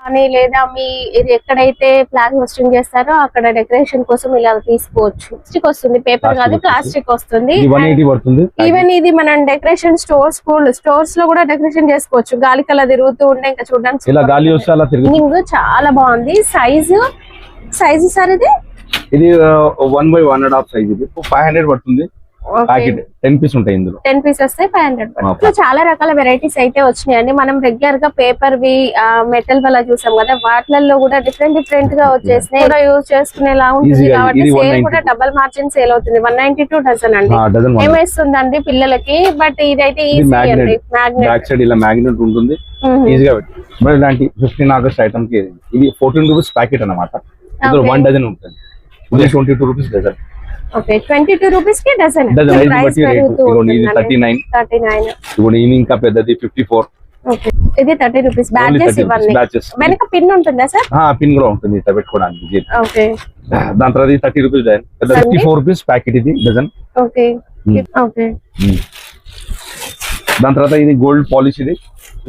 అని లేదా మీ ఇది ఎక్కడైతే ఫ్లాగ్ హోస్టింగ్ చేస్తారో అక్కడ డెకరేషన్ కోసం ఇలా తీసుకోవచ్చు. ప్లాస్టిక్ వస్తుంది, పేపర్ కాదు ప్లాస్టిక్ వస్తుంది. ఈవెన్ ఇది మనం డెకరేషన్ స్టోర్స్ లో కూడా డెకరేషన్ చేసుకోవచ్చు. గాలి కల తిరుగుతూ ఉంటే ఇంకా చూడడానికి చాలా బాగుంది. సైజు సార్ ఇది 1/1.5 సైజ్. ఇది 500 పడుతుంది. 10 పీస్ ఉంటాయి ఇందులో. 10 పీస్ వస్తాయి 500. చాలా రకాల వెరైటీస్ అయితే వచ్చినాయండి. మనం రెగ్యులర్ గా పేపర్ వి మెటల్ వల్ల చూసాం కదా, వాటిలలో కూడా డిఫరెంట్ గా వచ్చేసినాయి. కూడా యూజ్ చేసుకునేలా ఉంటుంది కాబట్టి సేల్ కూడా డబుల్ మార్జిన్ సేల్ అవుతుంది. 192 డజన్ అండి. ఏమేస్తుందండి పిల్లలకి, బట్ ఇదైతే ఈజీ అండి. బ్యాక్ సైడ్ ఇలా మ్యాగ్నెట్ ఉంటుంది, ఈజీగా పెట్టి ఇలాంటి 15 ఆగస్ట్ ఐటమ్ కి ఇది 14 రూపీస్ ప్యాకెట్ అన్నమాట. ఇందులో 1 డజన్ ఉంటుంది. 22 రూపీస్ డజన్. ఓకే, 22 రూపీస్ కి డజన్. ప్రైస్ పెరుగుతుంది. ఇది 39. ఇది ఇంకా పెద్దది 54. ఓకే, ఇది 30 రూపీస్. బ్యాచెస్ ఇవన్నీ వెనక పిన్ ఉంటుందా సార్? పిన్ కూడా ఉంటుంది ఇట్లా పెట్టుకోవడానికి. ఓకే, దాని తర్వాత 30 రూపీస్ డజన్. 54 రూపీస్ ప్యాకెట్ ఇది డజన్. Okay okay. దాని తర్వాత ఇది గోల్డ్ పాలిష్ ఇది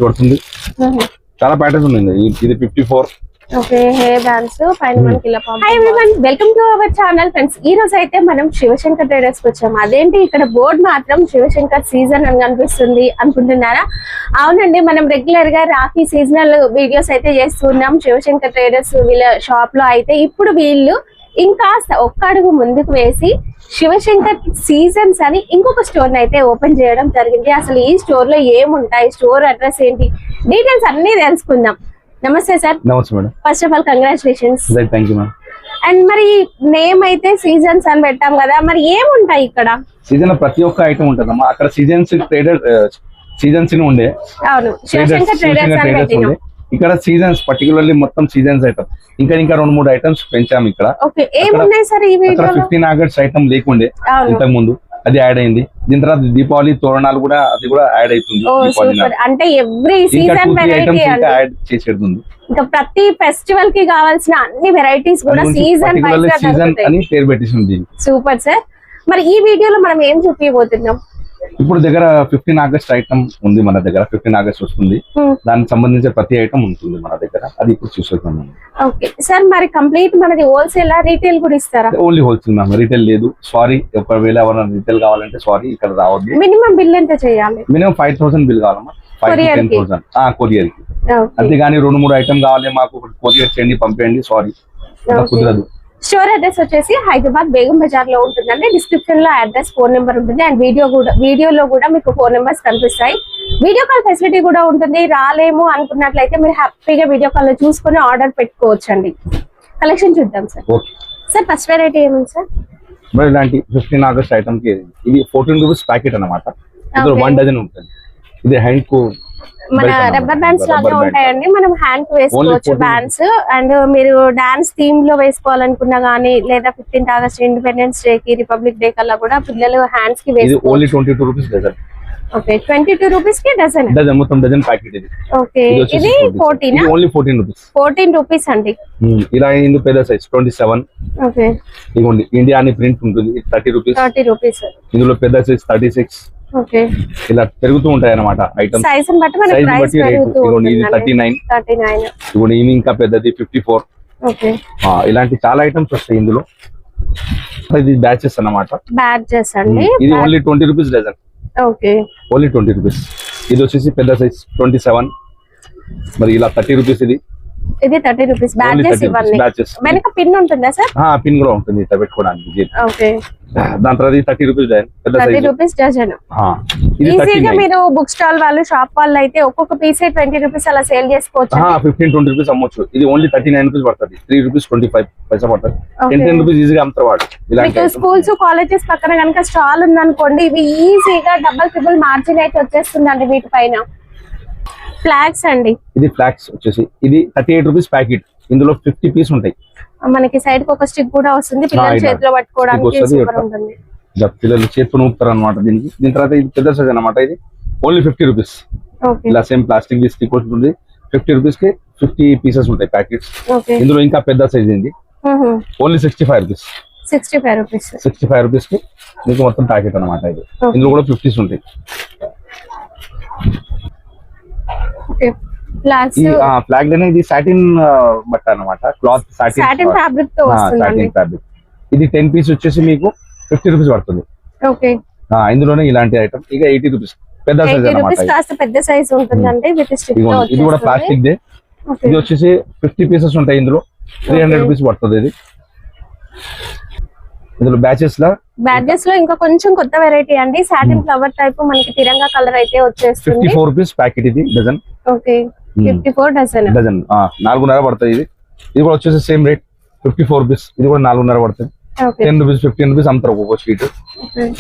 పడుతుంది. చాలా ప్యాటర్న్స్ ఉన్నాయి. ఇది 54. ఓకే, హెయిర్ బ్యాండ్స్ పైన మనకి ఇలా. Hi everyone, welcome to our channel friends. ఈ రోజు అయితే మనం శివశంకర్ ట్రేడర్స్ కి వచ్చాము. అదేంటి ఇక్కడ బోర్డు మాత్రం శివశంకర్ సీజన్ అని కనిపిస్తుంది అనుకుంటున్నారా? అవునండి, మనం రెగ్యులర్ గా రాఖీ సీజనల్ వీడియోస్ అయితే చేస్తున్నాం శివశంకర్ ట్రేడర్స్ వీళ్ళ షాప్ లో. అయితే ఇప్పుడు వీళ్ళు ఇంకా ఒక్క అడుగు ముందుకు వేసి శివశంకర్ సీజన్స్ అని ఇంకొక స్టోర్ అయితే ఓపెన్ చేయడం జరిగింది. అసలు ఈ స్టోర్ లో ఏముంటాయి, స్టోర్ అడ్రస్ ఏంటి, డీటెయిల్స్ అన్ని తెలుసుకుందాం. నమస్తే సార్. నమస్తే madam. First of all congratulations. Thank you madam. And మరి నేమ్ అయితే సీజన్స్ అని పెట్టాం కదా, మరి ఏముంటాయి ఇక్కడ? సీజన్ ప్రతి ఒక్క ఐటమ్ ఉంటుందమ్మా. అక్కడ సీజన్స్ ట్రేడర్ సీజన్స్ ఉండే. అవును, శివశంకర్ ట్రేడర్స్ అని పెట్టినాం. ఇక్కడ సీజన్స్ పర్టికులర్లీ మొత్తం సీజన్స్ ఐటమ్. ఇంకా 2-3 ఐటమ్స్ పెంచాము ఇక్కడ. ఓకే, ఏమున్నాయి సార్ ఈ వీడియోలో? 15 ఆగస్ట్ ఐటమ్ లేకుండే ఇంతకు ముందు, అది యాడ్ అయింది. దీని తర్వాత దీపావళి తోరణాలు కూడా అది కూడా యాడ్ అవుతుంది. అంటే ఎవ్రీ సీజన్ వెరైటీ యాడ్ చేసేది. ఇంకా ప్రతి ఫెస్టివల్ కి కావాల్సిన అన్ని వెరైటీస్ కూడా సీజన్ అని పేరు పెట్టేసింది. Super sir. మరి ఈ వీడియోలో మనం ఏం చూపించబోతున్నాం? ఇప్పుడు దగ్గర 15 ఆగస్ట్ ఐటమ్ ఉంది మన దగ్గర. 15 ఆగస్ట్ వస్తుంది, దానికి సంబంధించిన ప్రతి ఐటమ్ ఉంటుంది మన దగ్గర. అది ఇప్పుడు చూసేద్దాం. ఓకే సార్, మరి కంప్లీట్ మనది హోల్సేల్ రీటైల్ కూడా ఇస్తారా? ఓన్లీ హోల్సేల్ మ్యామ్, రీటైల్ లేదు. సారీ, ఒకవేళ ఎవరైనా రీటైల్ కావాలంటే సారీ, ఇక్కడ రావద్దు. మినిమం బిల్ ఎంత చేయాలి? మినిమం 5,000 బిల్ కావాలమ్మా. 5,000 to 10,000 కొరియర్ కి. అంతేగాని 2-3 ఐటమ్ కావాలి మాకు కొరియర్ చేయండి పంపేయండి, సారీ కుదరదు. స్టోర్ అడ్రస్ వచ్చేసి హైదరాబాద్ బేగం బజార్ లో ఉంటుందండి. డిస్క్రిప్షన్ లో అడ్రస్, ఫోన్ నెంబర్ ఉంటుంది. అండ్ వీడియోలో కూడా మీకు ఫోన్ నెంబర్స్ కనిపిస్తాయి. వీడియో కాల్ ఫెసిలిటీ కూడా ఉంటుంది. రాలేము అనుకున్నట్లయితే మీరు హ్యాపీగా వీడియో కాల్ లో చూసుకుని ఆర్డర్ పెట్టుకోవచ్చు అండి. కలెక్షన్ చూద్దాం సార్. సార్ ఫస్ట్ వెరైటీ ఏముంది సార్? ఇలాంటి 15 ఆగస్ట్ ఐటమ్ కి ఇది 14 రూపీస్ ప్యాకెట్ అన్నమాట. ఇందులో 1 డజన్ ఉంటుంది. ఇది హ్యాండ్ కు మన రబ్బర్ బ్యాండ్స్ లాగా ఉంటాయండి. మనం హ్యాండ్ కు వేసుకోవచ్చు బ్యాండ్స్. అండ్ మీరు డాన్స్ థీమ్ లో వేసుకోవాలనుకున్నా గానీ, లేదా 15th ఆగస్ట్ ఇండిపెండెన్స్ డే కి, రిపబ్లిక్ డే కల్లా కూడా పిల్లలు హ్యాండ్స్ కి వేసుకోవచ్చు. Only 22 rupees dozen. Okay, 22 rupees కి డజన్. మొత్తం డజన్ ప్యాకెట్ ఇది. ఓకే, ఇది 14 ఓన్లీ 14 రూపీస్. 14 రూపీస్ అండి. ఇలా ఇందు పెద్ద సైజ్ 27. ఓకే, ఇదిగోండి ఇండియా అని ప్రింట్ ఉంటుంది. 30 రూపీస్. 30 రూపీస్. ఇందులో పెద్ద సైజ్ 36. ఓకే, ఇలా పెరుగుతూ ఉంటాయి అన్నమాట ఐటమ్స్. సైజ్ ని బట్టి మనకి ప్రైస్ పెరుగుతూ ఉంటుంది. ఇది 39. ఇదిగోండి ఇది ఇంకా పెద్దది 54. ఓకే, ఇలాంటి చాలా ఐటమ్స్ వస్తాయి ఇందులో. ఇది బ్యాచెస్ అన్నమాట. బ్యాచెస్ అండి. ఇది only 20 rupees dozen. Okay, only 20 rupees. ఇది వచ్చేసి పెద్ద సైజ్ 27. మరి ఇలా 30 రూపీస్. ఇది 30 రూపీస్. బ్యాచెస్ ఇవన్నీ. వెనక పిన్ ఉంటుందా సార్? పిన్ కూడా ఉంటుంది ఇట్లా పెట్టుకోవడానికి. ఓకే, దాని తర్వాత 30 రూపీస్ డజన్. 30 rupees dozen. ఈజీగా మీరు బుక్ స్టాల్ వాళ్ళు, షాప్ వాళ్ళు అయితే ఒక్కొక్క పీస్ 20 రూపీస్ అలా సేల్ చేసుకోవచ్చు. 15-20 రూపీస్ అమ్మొచ్చు. ఇది ఓన్లీ 39 రూపీస్ పడుతుంది. 3 రూపీస్ 25 పైసా పడుతుంది. 10 రూపీస్ ఈజీగా అమ్ముతారు వాడు. మీకు స్కూల్స్, కాలేజెస్ పక్కన కనుక స్టాల్ ఉందనుకోండి, ఇవి ఈజీగా డబుల్ ట్రిపుల్ మార్జిన్ అయితే వచ్చేస్తుందండి వీటి పైన. ఫ్లాగ్స్ అండి. ఇది ఫ్లాగ్స్ వచ్చేసి ఇది 38 రూపీస్ ప్యాకెట్. ఇందులో 50 పీస్ ఉంటాయి. మనకి సైడ్ కి ఒక స్టిక్ కూడా వస్తుంది, పిల్లలు చేతిలో పట్టుకోవడానికి సూపర్ ఉంటుంది. పిల్లలు చేతితో ఊపుతారు అనమాట దీనికి. దీని తర్వాత ఇది పెద్ద సైజ్ అనమాట. ఇది ఓన్లీ 50 రూపీస్. ఇలా సేమ్ ప్లాస్టిక్ స్టిక్ ఉంటుంది. 50 రూపీస్ కి 50 పీసెస్ ఉంటాయి ప్యాకెట్స్. ఇందులో ఇంకా పెద్ద సైజ్ ఉంది. Only 65 rupees. 65 రూపీస్ కి మీకు మొత్తం ప్యాకెట్ అనమాట. ఇది ఇందులో కూడా 50s ఉంటాయి. ఫ్లాగ్స్ ఈ ఫ్లాగ్ లోనే ఇది సాటిన్ బట్ట అన్నమాట, క్లాత్ సాటిన్ సాటిన్ ఫ్యాబ్రిక్ తో వస్తుందండి. Satin fabric. ఇది 10 పీస్ వచ్చేసి మీకు 50 రూపీస్ పడుతుంది. ఓకే, ఇందులోనే ఇలాంటి ఐటమ్ ఇక 80 రూపీస్ పెద్ద సైజ్ 80 అన్నమాట. రూపీస్ కాస్త పెద్ద సైజ్ ఉంటుందండి విత్ స్టిక్ తో ఇది కూడా ప్లాస్టిక్ దే. ఇది వచ్చేసి 50 పీసెస్ ఉంటాయి ఇందులో, 300 రూపీస్ పడుతుంది. ఇది ఇందులో బ్యాచెస్ లో ఇంకా కొంచెం కొత్త వెరైటీ అండి. సాటిన్ ఫ్లవర్ టైప్ మనకి తిరంగా కలర్ అయితే వచ్చేస్తుంది. 54 రూపీస్ ప్యాకెట్ ఇది డజన్. Okay, 54 dozen. డజన్ 4.5 పడుతుంది. ఇది కూడా వచ్చేసి సేమ్ రేట్ 54 రూపీస్. ఇది కూడా 4.5 పడుతుంది. 10 రూపీస్ 15 రూపీస్ అమ్ముతారు ఒక్కొక్క షీట్.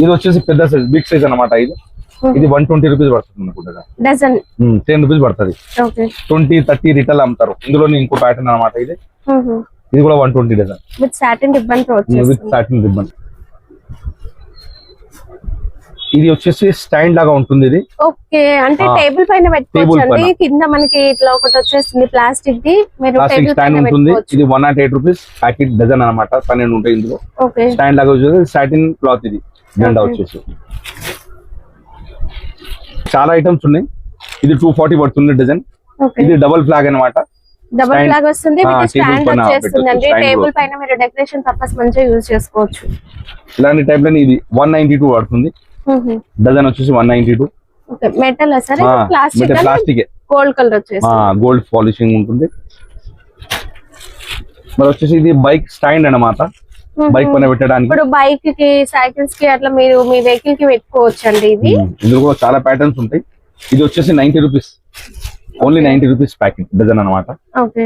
ఇది వచ్చేసి పెద్ద సైజ్, బిగ్ సైజ్ అన్నమాట. ఇది 120 రూపీస్ పడుతుంది అనుకుంటా డజన్. 10 రూపీస్ పడుతుంది. 20 30 రిటైల్ అమ్ముతారు. ఇందులో ఇంకో ప్యాటర్న్ అన్నమాట. ఇది కూడా 120 డజన్ విత్ సాటిన్ రిబ్బన్ తో వచ్చేస్తుంది. With satin ribbon. ఇది వచ్చేసి స్టాండ్ లాగా ఉంటుంది. ఇది ఓకే, అంటే టేబుల్ పైన పెట్టుకోవచ్చండి. కింద మనకి ఇట్లా ఒకటి వచ్చేస్తుంది ప్లాస్టిక్ ది. మీరు ప్లాస్టిక్ స్టాండ్ ఉంటుంది. ఇది 108 రూపీస్ ప్యాకెట్ డజన్ అన్నమాట. 12 ఉంటాయి ఇందులో. ఓకే, స్టాండ్ లాగా వచ్చేసి సాటిన్ క్లాత్. ఇది జెండా వచ్చేసి చాలా ఐటమ్స్ ఉన్నాయి. ఇది 240 పడుతుంది డజన్. ఇది డబుల్ ఫ్లాగ్ అన్నమాట. డబుల్ ఫ్లాగ్ వస్తుంది, స్టాండ్ వచ్చేస్తుందండి. టేబుల్ పైన మీరు డెకరేషన్ పర్పస్ మంచిగా యూజ్ చేసుకోవచ్చు. ఇలాంటి టైప్ లో ఇది 192 పడుతుంది. డజన్ వచ్చేసి 192. Metal sir, plastic gold colour వచ్చేసి గోల్డ్ పాలిషింగ్ ఉంటుంది. మరి వచ్చేసి ఇది బైక్ స్టాండ్ అన్నమాట. బైక్ పైన పెట్టడానికి, ఇప్పుడు బైక్ కి సైకిల్స్ కి అట్లా మీరు మీ వెహికల్ కి పెట్టుకోవచ్చు అండి. ఇది ఇందులో కూడా చాలా ప్యాటర్న్స్ ఉంటాయి. ఇది వచ్చేసి 90 rupees, only 90 rupees packet dozen అన్నమాట. ఓకే,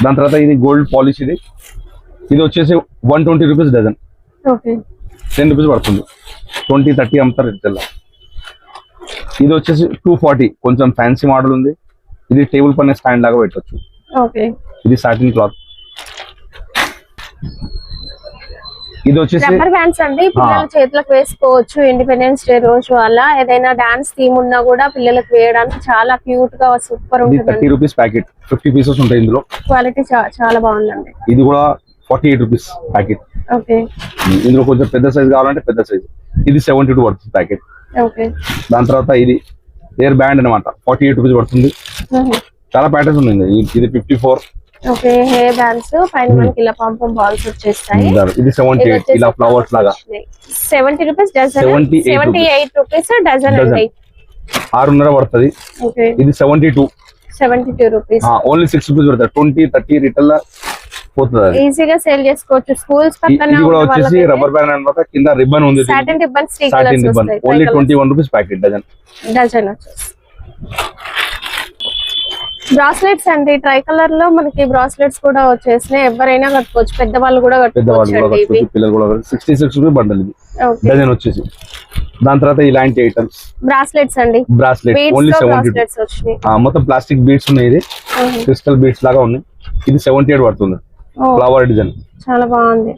దాని తర్వాత ఇది గోల్డ్ పాలిష్. ఇది వచ్చేసి 120 రూపీస్ డజన్. ఓకే, 10 రూపీస్ పడుతుంది. 20 30 అమ్ముతారు రిటైల్. ఇది వచ్చేసి 240, కొంచెం ఫ్యాన్సీ మోడల్ ఉంది. ఇది టేబుల్ పైన స్టాండ్ లాగా పెట్టొచ్చు. ఓకే, ఇది సాటిన్ క్లాత్. ఇది వచ్చేసి రబ్బర్ బ్యాండ్స్ అండి. పిల్లల చేతులకు వేసుకోవచ్చు. ఇండిపెండెన్స్ డే రోజు అలా ఏదైనా డాన్స్ థీమ్ ఉన్నా కూడా పిల్లలకు వేయడానికి చాలా క్యూట్ గా సూపర్ ఉంటుంది. 30 రూపీస్ ప్యాకెట్, 50 పీసెస్ ఉంటాయి ఇందులో. క్వాలిటీ చాలా బాగుందండి. ఇది కూడా 48 రూపీస్ ప్యాకెట్. ఓకే, ఇందులో కొంచెం పెద్ద సైజ్ కావాలంటే పెద్ద సైజ్. ఇది 72 పడుతుంది ప్యాకెట్. ఓకే, దాని తర్వాత ఇది ఎయిర్ బ్యాండ్ అనమాట, 48 రూపీస్ పడుతుంది. చాలా ప్యాటర్న్స్ ఉన్నాయి. ఇది 54. ఓకే, హెయిర్ బ్యాండ్స్ పైన మనకి ఇలా పంపం బాల్స్ వచ్చేస్తాయి. ఇది 78, ఇలా ఫ్లవర్స్ లాగా 70 రూపీస్ డజన్. 78 రూపీస్ డజన్ అండి. 6.5 పడుతుంది. ఓకే, ఇది 72 రూపీస్. ఓన్లీ 6 రూపీస్ పడుతుంది. 20 30 రిటైల్ పోతుంది. ఈజీగా సేల్ చేసుకోవచ్చు. స్కూల్స్ పక్కన ఇది కూడా వచ్చేసి రబ్బర్ బ్యాండ్ అన్నమాట. కింద రిబ్బన్ ఉంది, satin ribbon. Satin ribbon only 21 rupees packet dozen. వచ్చేసి బ్రాస్లెట్స్ అండి. ట్రై కలర్ లో మనకి బ్రాస్లెట్స్ కూడా వచ్చేసినాయి. ఎవరైనా కట్టుకోవచ్చు, పెద్దవాళ్ళు కూడా కట్టుకోవచ్చు. పిల్లలు కూడా 66 రూపీస్ బండల్ ఇది డజన్ వచ్చేసి. దాని తర్వాత ఇలాంటి ఐటమ్స్ బ్రాస్లెట్స్ అండి. Bracelet only 70. మొత్తం ప్లాస్టిక్ బీడ్స్ ఉన్నాయి. ఇది క్రిస్టల్ బీడ్స్ లాగా ఉన్నాయి. ఇది 78 పడుతుంది. ఫ్లవర్ డిజైన్ చాలా బాగుంది.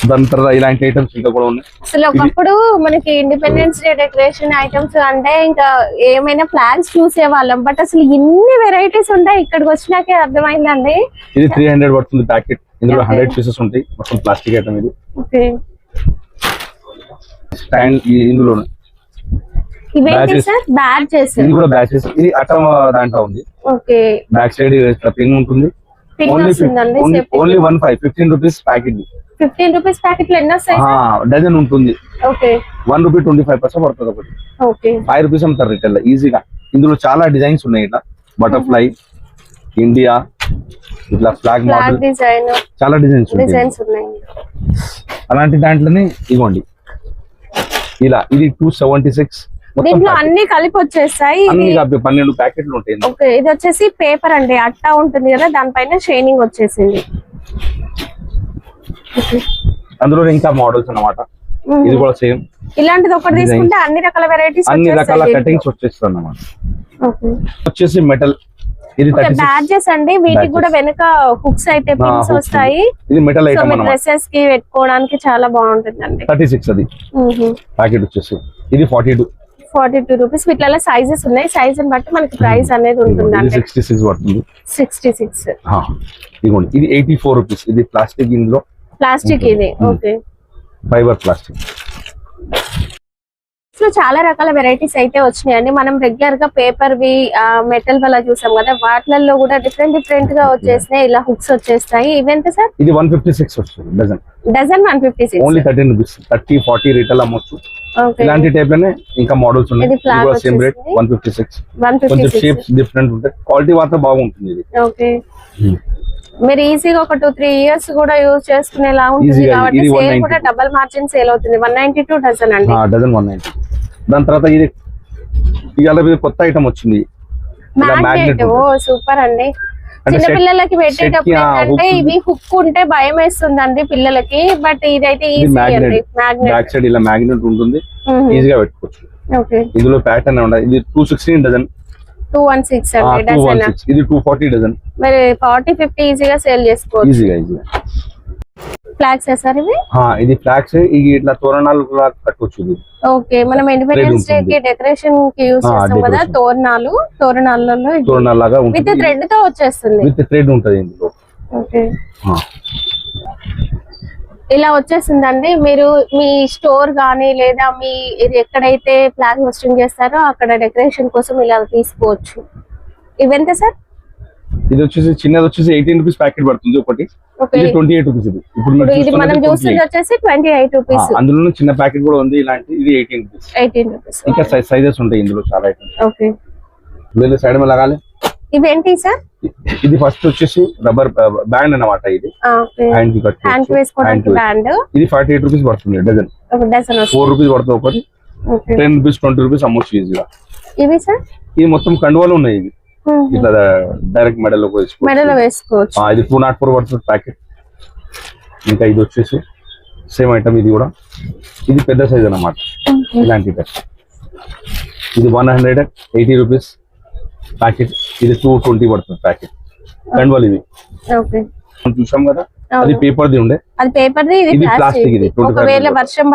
దాని తర్వాత ఇలాంటి ఐటమ్స్ ఇంకా కూడా ఉన్నాయి. అసలు ఒకప్పుడు మనకి ఇండిపెండెన్స్ డే డెకరేషన్ ఐటమ్స్ అంటే ఇంకా ఏమైనా ఫ్లాగ్స్ చూసే వాళ్ళం. బట్ అసలు ఇన్ని వెరైటీస్ ఉంటాయి ఇక్కడికి వచ్చినాకే అర్థమైందండి. ఇది 300 పడుతుంది ప్యాకెట్. ఇందులో 100 పీసెస్ ఉంటాయి. మొత్తం ప్లాస్టిక్ ఐటమ్ ఇది. ఓకే, స్టాండ్ ఇందులో ఇవేంటి సార్? బ్యాచెస్. ఇది కూడా బ్యాచెస్. ఇది అటమ్ దాంట్లో ఉంది. ఓకే, బ్యాక్ సైడ్ పిన్ ఉంటుంది. Only 15 rupees packet. 15 rupees packet లో ఎన్ని వస్తాయి? డజన్ ఉంటుంది. ఓకే, 1 రూపీ 25 పడుతుంది ఒకటి. ఓకే, 5 రూపీస్ అమ్ముతారు రిటైల్ ఈజీగా. ఇందులో చాలా డిజైన్స్ ఉన్నాయి. ఇట్లా బటర్ఫ్లై, ఇండియా, ఇట్లా ఫ్లాగ్ మోడల్, చాలా డిజైన్స్ ఉన్నాయి. అలాంటి దాంట్లోనే ఇవ్వండి ఇలా. ఇది 276. దీంట్లో అన్ని కలిపి వచ్చేస్తాయి. 12 ప్యాకెట్లు ఉంటాయి. ఓకే, ఇది వచ్చేసి పేపర్ అండి. అట్టా ఉంటుంది కదా, దానిపైన షైనింగ్ వచ్చేసింది. అందులో ఇంకా మోడల్స్ అన్నమాట. ఇది కూడా సేమ్. ఇలాంటిది ఒకటి తీసుకుంటే అన్ని రకాల వెరైటీస్, అన్ని రకాల కటింగ్స్ వచ్చేస్తాయి అన్నమాట. వచ్చేసి మెటల్. ఇది బ్యాడ్జెస్ అండి. వీటికి కూడా వెనక హుక్స్ అయితే పిన్స్ వస్తాయి. ఇది మెటల్ ఐటమ్ అన్నమాట. డ్రెస్సెస్ కి పెట్టుకోవడానికి చాలా బాగుంటుందండి. 36 అది ప్యాకెట్ వచ్చేసి. ఇది 42 రూపీస్. వీటిలో సైజెస్ ఉన్నాయి. సైజ్ బట్టి మనకి ప్రైస్ అనేది ఉంటుందండి. 66 పడుతుంది. 66. ఇదిగోండి, ఇది 84 రూపీస్. ఇది ప్లాస్టిక్. ఇందులో ప్లాస్టిక్ ఇది. Okay, fibre plastic. లో చాలా రకాల వెరైటీస్ అయితే వచ్చినాయండి. మనం రెగ్యులర్ గా పేపర్ వి మెటల్ వల్ల చూసాం కదా, వాటిలలో కూడా డిఫరెంట్ గా వచ్చేసినాయి. ఇలా హుక్స్ వచ్చేస్తాయి. ఇవెంత సార్? ఇది 156 వస్తుంది dozen. Dozen 156. Only 13 rupees. 30-40 retail అమ్మొచ్చు. ఇలాంటి టైప్ లోనే ఇంకా మోడల్స్ ఉన్నాయి. ఇది కూడా సేమ్ రేట్ 156. కొంచెం షేప్స్ డిఫరెంట్ ఉంటాయి. క్వాలిటీ మాత్రం బాగుంటుంది ఇది. ఓకే. మీరు ఈజీగా ఒక 2-3 ఇయర్స్ కూడా యూజ్ చేసుకునేలా ఉంటుంది కాబట్టి సేల్ కూడా డబుల్ మార్జిన్ సేల్ అవుతుంది. 192 డజన్ అండి. డజన్ 190. దాని తర్వాత ఇది ఇవాళ కొత్త ఐటమ్ వచ్చింది, మ్యాగ్నెట్. ఓ సూపర్ అండి. చిన్న పిల్లలకి పెట్టేటప్పుడు ఏంటంటే ఇవి హుక్ ఉంటే భయం వేస్తుందండి పిల్లలకి, బట్ ఇదైతే ఈజీ అండి. మ్యాగ్నెట్ బ్యాక్ సైడ్ ఇలా మ్యాగ్నెట్ ఉంటుంది, ఈజీగా పెట్టుకోవచ్చు. ఓకే. ఇందులో ప్యాటర్న్ ఉండదు. ఇది 216 డజన్. 216 అండి డజన్. ఇది 240 డజన్. మరి 40-50 ఈజీగా సేల్ చేసుకోవచ్చు. ఈజీగా. ఫ్లాగ్స్ సార్ ఇవి? ఇది ఫ్లాగ్స్. ఇట్లా తోరణాలు కట్టవచ్చు. ఇది ఓకే. మనం ఇండిపెండెన్స్ డే కి డెకరేషన్ కి యూస్ చేస్తాం కదా, తోరణాలలో తోరణాలుగా విత్ థ్రెడ్ తో వచ్చేస్తుంది. విత్ థ్రెడ్ ఉంటది ఇందులో. ఓకే. ఇలా వచ్చేసిందండి. మీరు మీ స్టోర్ గానీ లేదా మీ ఎక్కడైతే ఫ్లాగ్ హోస్టింగ్ చేస్తారో అక్కడ డెకరేషన్ కోసం ఇలా తీసుకోవచ్చు. ఇవెంత సార్? ఇది వచ్చేసి చిన్నది వచ్చేసి 18 రూపీస్ ప్యాకెట్ పడుతుంది ఒకటి. ఇది 28 రూపీస్. ఇది ఇప్పుడు ఇది మనం చూస్తుంది వచ్చేసి 28 రూపీస్. అందులో చిన్న ప్యాకెట్ కూడా ఉంది ఇలాంటి. ఇది 18 రూపీస్. ఇంకా సైజెస్ ఉంటాయి ఇందులో చాలా ఐటమ్స్. ఓకే. వీళ్ళు సైడ్ మీద లగాలి. ఇవేంటి సార్? ఇది ఫస్ట్ వచ్చేసి రబ్బర్ బ్యాండ్ అన్నమాట. ఇది హ్యాండ్ కి వేసుకోవడానికి బ్యాండ్. ఇది 48 రూపీస్ పడుతుంది డజన్. ఒక డజన్ 4 రూపీస్ పడుతుంది ఒకటి. 10 రూపీస్ 20 రూపీస్ అమ్మొచ్చు ఈజీగా. ఇవి సార్? ఇది మొత్తం కండువాలు ఉన్నాయి. ఇవి ఇట్లా డైరెక్ట్ మెడలో వేసుకోవచ్చు. ఇది 204 పడుతుంది ప్యాకెట్. ఇంకా ఇది వచ్చేసి సేమ్ ఐటమ్. ఇది కూడా ఇది పెద్ద సైజ్ అన్నమాట. ఇలాంటి టైప్. ఇది 180 రూపీస్ ప్యాకెట్. ఇది 220 పడుతుంది ప్యాకెట్. కండువాలు ఇవి చూసాం కదా, అది పేపర్ ది ఉండే. అది పేపర్ ది, ఇది ప్లాస్టిక్. ఇది ఒకవేళ వర్షం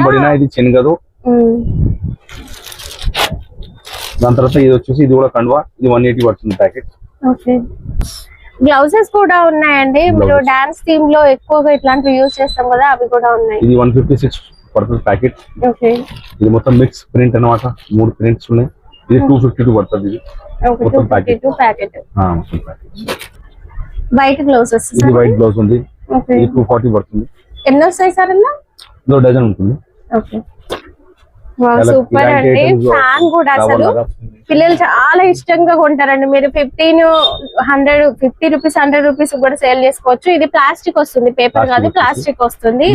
పడినా ఇది చెనగదు. దాని తర్వాత ఇది వచ్చేసి ఇది కూడా కండువా. ఇది 180 పడుతుంది ప్యాకెట్. ఓకే. గ్లౌజెస్ కూడా ఉన్నాయండి. మీరు డాన్స్ థీమ్ లో ఎక్కువగా ఇట్లాంటివి యూజ్ చేస్తాం కదా, అవి కూడా ఉన్నాయి. ఇది 156 పడుతుంది ప్యాకెట్. ఓకే. ఇది మొత్తం మిక్స్ ప్రింట్ అన్నమాట. 3 ప్రింట్స్ ఉన్నాయి. ఇది 252 పడుతుంది. ఇది మొత్తం ప్యాకెట్. White gloves. ఇది వైట్ గ్లౌజ్ ఉంది. ఇది 240 పడుతుంది. ఎన్ని వస్తాయి సార్ అన్న? ఇందులో డజన్ ఉంటుంది. ఓకే. సూపర్ అండి. ఫ్యాన్ కూడా అసలు పిల్లలు చాలా ఇష్టంగా కొంటారండి. మీరు 50 రూపీస్ 100 రూపీస్ కూడా సేల్ చేసుకోవచ్చు. ఇది ప్లాస్టిక్ వస్తుంది, పేపర్ కాదు, ప్లాస్టిక్ వస్తుంది.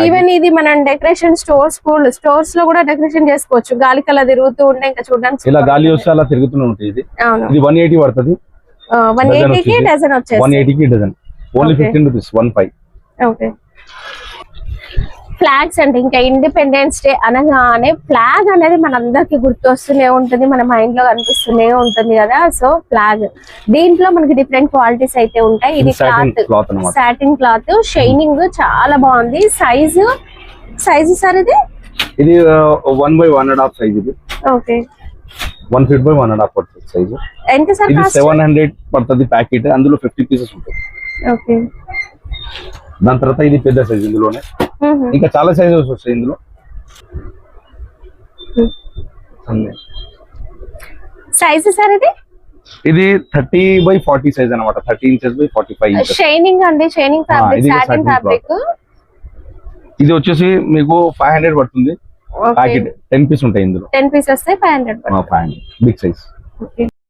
ఈవెన్ ఇది మనం డెకరేషన్ స్టోర్స్ లో కూడా డెకరేషన్ చేసుకోవచ్చు. గాలి కల తిరుగుతూ ఉంటే ఇంకా చూడడానికి ఇలా గాలి వస్తే అలా తిరుగుతూనే ఉంటుంది. ఇది 180 పడుతుంది. 180 కి డజన్ వచ్చేసి 180 కి dozen. Only 15 rupees 15. Okay. Flags అంటే ఇంకా ఇండిపెండెన్స్ డే అనగానే ఫ్లాగ్ అనేది మనందరికి గుర్తొస్తూనే ఉంటుంది, మన మైండ్ లో కనిపిస్తూనే ఉంటుంది కదా. సో ఫ్లాగ్ దీంట్లో మనకి డిఫరెంట్ క్వాలిటీస్ అయితే ఉంటాయి. ఇది క్లాత్, సాటిన్ క్లాత్, షైనింగ్ చాలా బాగుంది. సైజు సార్ ఇది 1 by 1.5 సైజ్. ఇది ఓకే. 1 feet by 1.5 పడుతుంది సైజు. ఎంత సార్? ఇది 700 పడుతుంది ప్యాకెట్. అందులో 50 పీసెస్ ఉంటాయి. ఓకే. దాని తర్వాత ఇది పెద్ద సైజ్. ఇందులోనే ఇంకా చాలా సైజెస్ వస్తాయి ఇందులో. సైజ్ సార్ ఇది 30 by 40 సైజ్ అన్నమాట. 30 inches by 45 inches. షైనింగ్ అండి, షైనింగ్ ఫ్యాబ్రిక్, సాటిన్ ఫ్యాబ్రిక్. ఇది వచ్చేసి మీకు 500 పడుతుంది ప్యాకెట్. 10 పీస్ ఉంటాయి ఇందులో. 10 పీస్ వస్తాయి 500 బిగ్ సైజ్.